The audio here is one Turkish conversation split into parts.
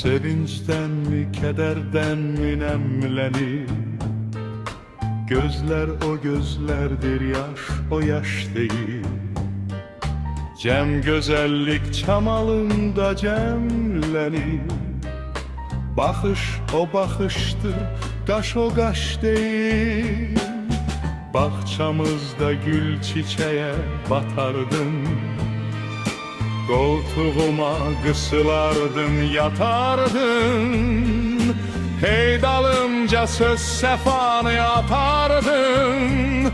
Sevinçten mi, kederden mi nemlenir? Gözler o gözlerdir, yaş o yaş değil. Cem güzellik çamalında cemlenir. Bakış o bakıştır, kaş o kaş değil. Bahçamızda gül çiçeğe batardın. Koltuğuma kısılardın, yatardın. Hey dalımca söz sefanı yapardın.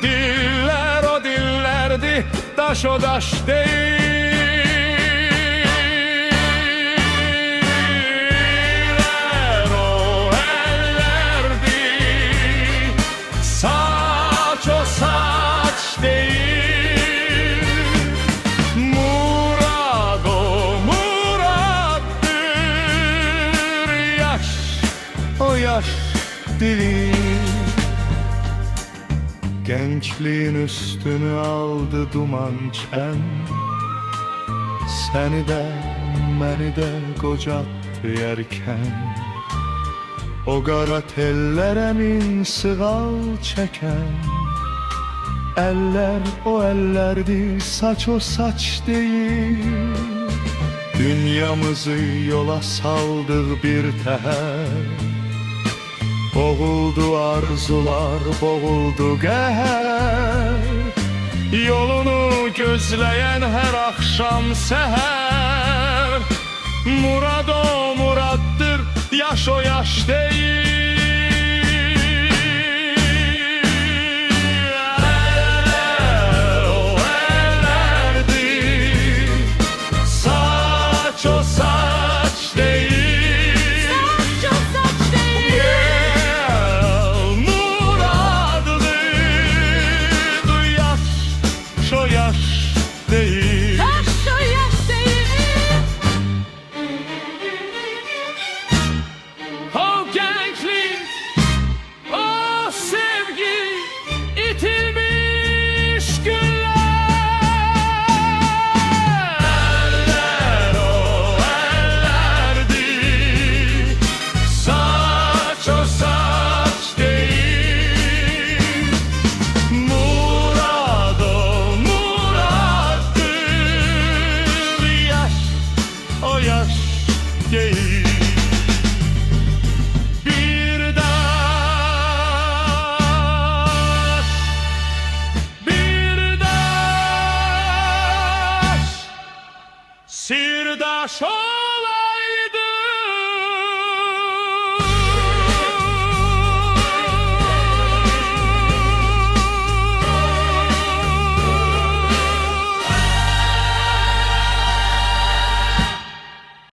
Diller o dillerdi, daş o daş değil. Eller o ellerdi, saç o saç değil. O yaş değil. Gençliğin üstünü aldı duman çen. Seni de beni de kocattı yerken. O kara tellere min sığal çeken. Eller o ellerdi, saç o saç değil. Dünyamızı yola saldık bir teher. Boğuldu arzular, boğuldu geher. Yolunu gözleyen her akşam seher. Murad o murattır, yaş o yaş değil. Eller o ellerdi, saç o saç değil. O gençlik, o sevgi, itilmiş günler. Eller o ellerdi, saç o saç değil. Murad o murattır, yaş o yaş değil. Sirdaş